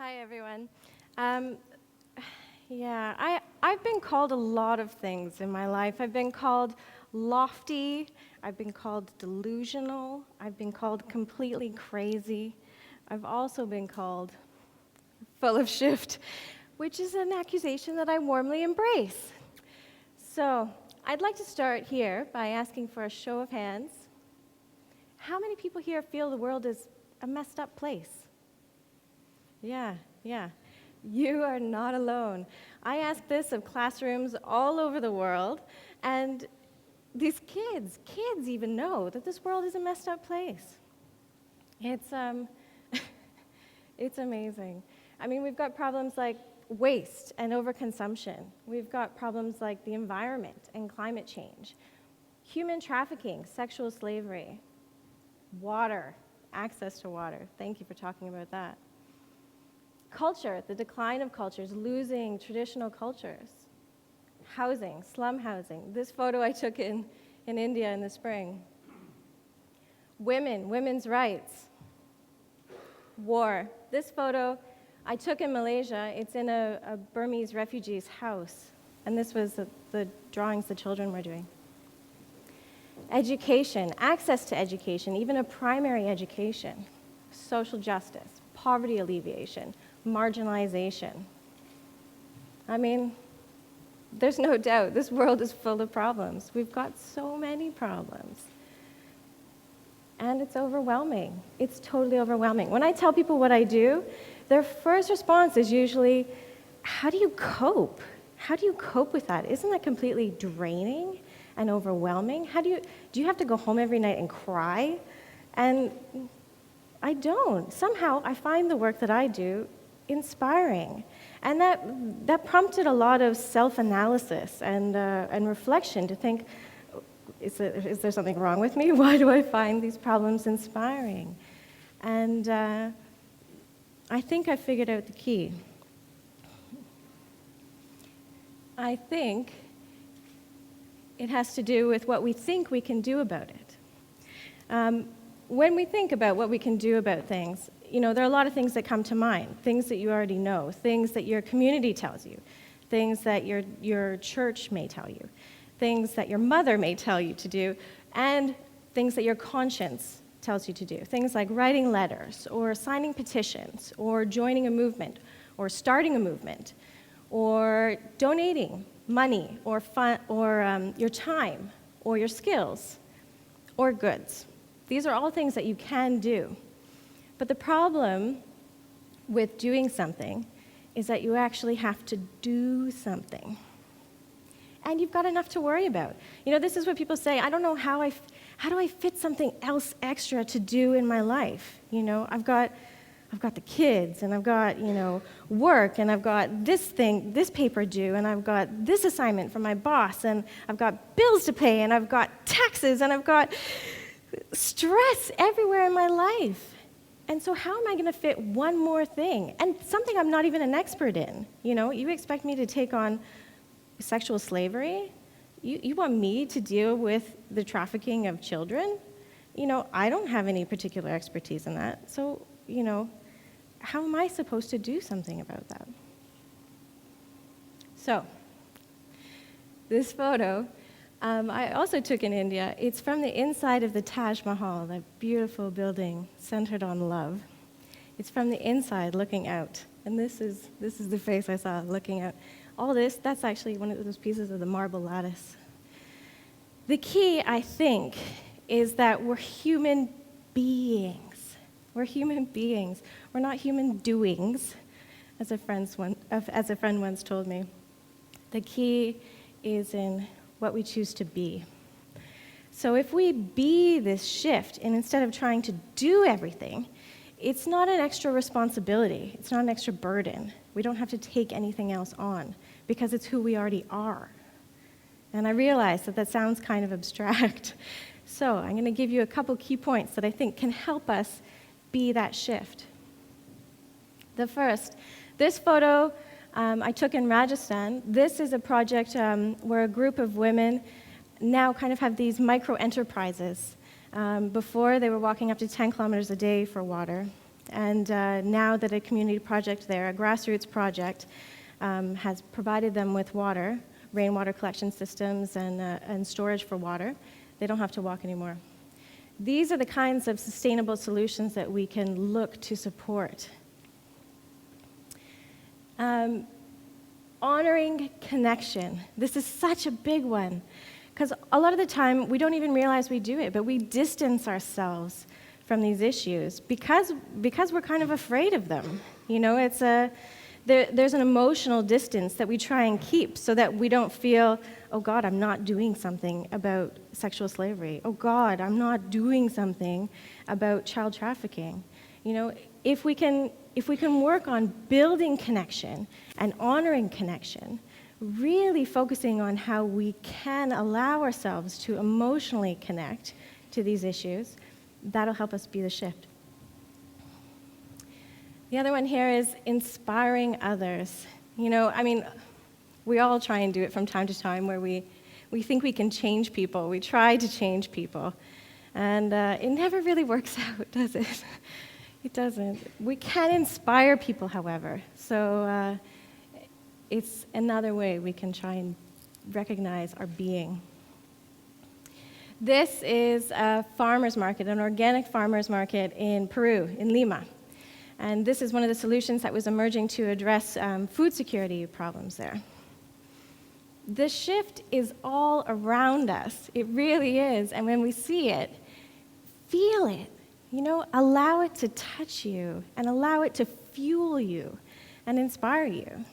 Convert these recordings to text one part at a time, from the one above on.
Hi, everyone. Um, I've been called a lot of things in my life. I've been called lofty. I've been called delusional. I've been called completely crazy. I've also been called full of shift, which is an accusation that I warmly embrace. So I'd like to start here by asking for a show of hands. How many people here feel the world is a messed up place? Yeah. You are not alone. I ask this of classrooms all over the world, and these kids even know that this world is a messed up place. It's it's amazing. I mean, we've got problems like waste and overconsumption. We've got problems like the environment and climate change, human trafficking, sexual slavery, water, access to water. Thank you for talking about that. Culture, the decline of cultures, losing traditional cultures. Housing, slum housing. This photo I took in India in the spring. Women's rights. War. This photo I took in Malaysia. It's in a Burmese refugee's house. And this was the drawings the children were doing. Education, access to education, even a primary education. Social justice, poverty alleviation, marginalization. I mean, there's no doubt this world is full of problems. We've got so many problems. And it's overwhelming. It's totally overwhelming. When I tell people what I do, their first response is usually, how do you cope? How do you cope with that? Isn't that completely draining and overwhelming? Do you have to go home every night and cry? And I don't. Somehow, I find the work that I do inspiring. And that prompted a lot of self-analysis and reflection to think, is there something wrong with me? Why do I find these problems inspiring? And I think I figured out the key. I think it has to do with what we think we can do about it. When we think about what we can do about things, there are a lot of things that come to mind, things that you already know, things that your community tells you, things that your church may tell you, things that your mother may tell you to do, and things that your conscience tells you to do. Things like writing letters, or signing petitions, or joining a movement, or starting a movement, or donating money, or your time, or your skills, or goods. These are all things that you can do. But the problem with doing something is that you actually have to do something. And you've got enough to worry about. This is what people say, I don't know how do I fit something else extra to do in my life? I've got the kids, and I've got, work, and I've got this paper due, and I've got this assignment from my boss, and I've got bills to pay, and I've got taxes, and I've got stress everywhere in my life. And so how am I going to fit one more thing? And something I'm not even an expert in. You expect me to take on sexual slavery? You want me to deal with the trafficking of children? I don't have any particular expertise in that. So, how am I supposed to do something about that? So, this photo I also took in India. It's from the inside of the Taj Mahal, that beautiful building centered on love. It's from the inside looking out. And this is the face I saw looking out. All this, that's actually one of those pieces of the marble lattice. The key, I think, is that we're human beings. We're human beings. We're not human doings, as a friend once told me. The key is in what we choose to be. So if we be this shift, and instead of trying to do everything, it's not an extra responsibility. It's not an extra burden. We don't have to take anything else on, because it's who we already are. And I realize that sounds kind of abstract. So I'm going to give you a couple key points that I think can help us be that shift. The first, this photo I took in Rajasthan. This is a project where a group of women now kind of have these micro-enterprises. Before, they were walking up to 10 kilometers a day for water. And now that a community project there, a grassroots project, has provided them with water, rainwater collection systems and storage for water, they don't have to walk anymore. These are the kinds of sustainable solutions that we can look to support. Honoring connection. This is such a big one, because a lot of the time we don't even realize we do it, but we distance ourselves from these issues because we're kind of afraid of them. You know, there's an emotional distance that we try and keep so that we don't feel, oh God, I'm not doing something about sexual slavery. Oh God, I'm not doing something about child trafficking. You know, if we can work on building connection and honoring connection, really focusing on how we can allow ourselves to emotionally connect to these issues, that'll help us be the shift. The other one here is inspiring others. You know, I mean, we all try and do it from time to time where we think we can change people. We try to change people. And it never really works out, does it? It doesn't. We can inspire people, however. So it's another way we can try and recognize our being. This is a farmer's market, an organic farmer's market in Peru, in Lima. And this is one of the solutions that was emerging to address food security problems there. The shift is all around us. It really is. And when we see it, feel it. You know, allow it to touch you and allow it to fuel you and inspire you.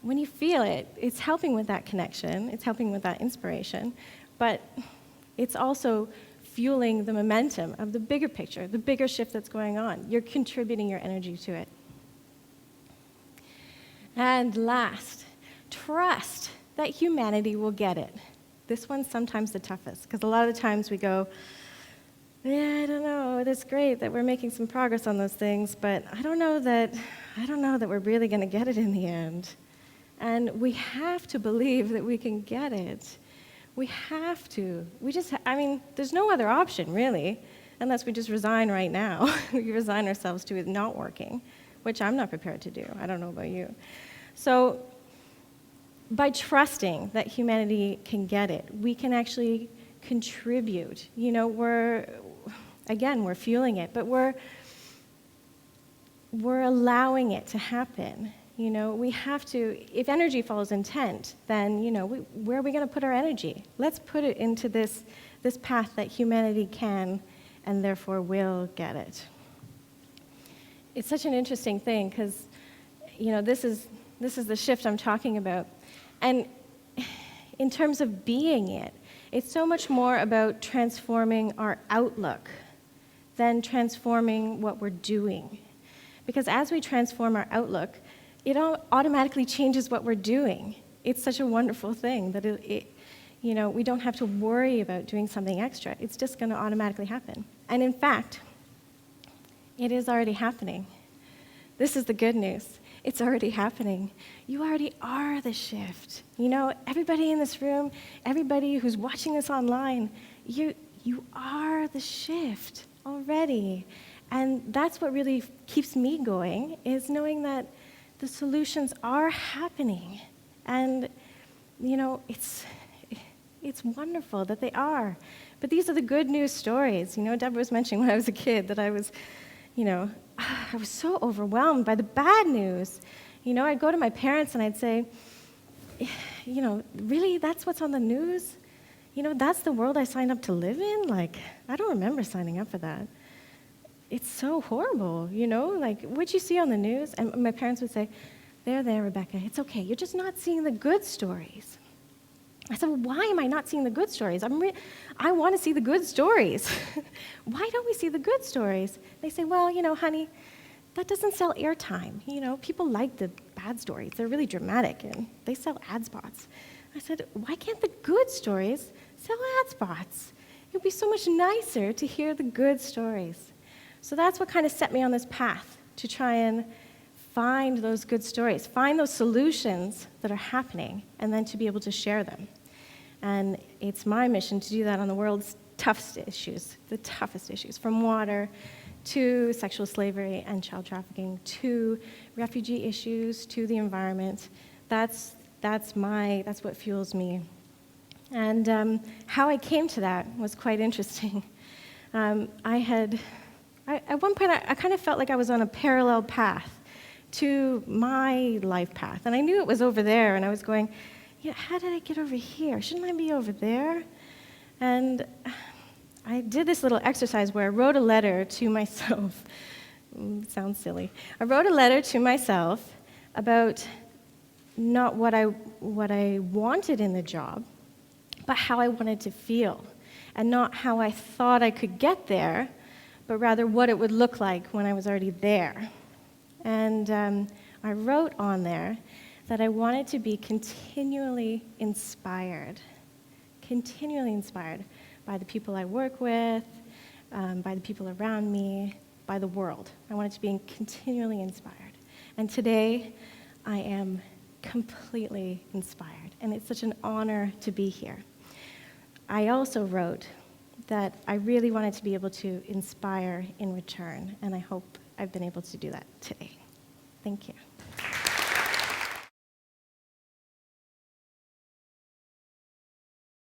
When you feel it, it's helping with that connection. It's helping with that inspiration. But it's also fueling the momentum of the bigger picture, the bigger shift that's going on. You're contributing your energy to it. And last, trust that humanity will get it. This one's sometimes the toughest, because a lot of the times we go, yeah, I don't know, that's great that we're making some progress on those things, but I don't know that we're really going to get it in the end. And we have to believe that we can get it. We have to. There's no other option, really, unless we just resign right now. We resign ourselves to it not working, which I'm not prepared to do. I don't know about you. So by trusting that humanity can get it, we can actually contribute. You know, we're fueling it, but we're allowing it to happen. You know, we have to, if energy follows intent, then, you know, where are we going to put our energy? Let's put it into this path that humanity can and therefore will get it. It's such an interesting thing because, you know, this is the shift I'm talking about. And in terms of being it, it's so much more about transforming our outlook than transforming what we're doing. Because as we transform our outlook, it automatically changes what we're doing. It's such a wonderful thing that we don't have to worry about doing something extra. It's just going to automatically happen. And in fact, it is already happening. This is the good news. It's already happening. You already are the shift. You know, everybody in this room, everybody who's watching this online, you are the shift already. And that's what really keeps me going, is knowing that the solutions are happening. And, you know, it's wonderful that they are. But these are the good news stories. You know, Deborah was mentioning when I was a kid that I was so overwhelmed by the bad news. You know, I'd go to my parents and I'd say, you know, really, that's what's on the news? You know, that's the world I signed up to live in? Like, I don't remember signing up for that. It's so horrible, you know? Like, what'd you see on the news? And my parents would say, there, Rebecca, it's okay. You're just not seeing the good stories. I said, well, why am I not seeing the good stories? I want to see the good stories. Why don't we see the good stories? They say, well, you know, honey, that doesn't sell airtime. You know, people like the bad stories. They're really dramatic, and they sell ad spots. I said, why can't the good stories sell ad spots? It would be so much nicer to hear the good stories. So that's what kind of set me on this path, to try and find those good stories, find those solutions that are happening, and then to be able to share them. And it's my mission to do that on the world's toughest issues, the toughest issues, from water to sexual slavery and child trafficking, to refugee issues, to the environment. That's what fuels me. And how I came to that was quite interesting. At one point, I kind of felt like I was on a parallel path to my life path. And I knew it was over there, and I was going, yeah, how did I get over here? Shouldn't I be over there? And I did this little exercise where I wrote a letter to myself. Sounds silly. I wrote a letter to myself about not what I wanted in the job, but how I wanted to feel, and not how I thought I could get there, but rather what it would look like when I was already there. And I wrote on there that I wanted to be continually inspired by the people I work with, by the people around me, by the world. I wanted to be continually inspired. And today, I am completely inspired, and it's such an honor to be here. I also wrote that I really wanted to be able to inspire in return, and I hope I've been able to do that today. Thank you.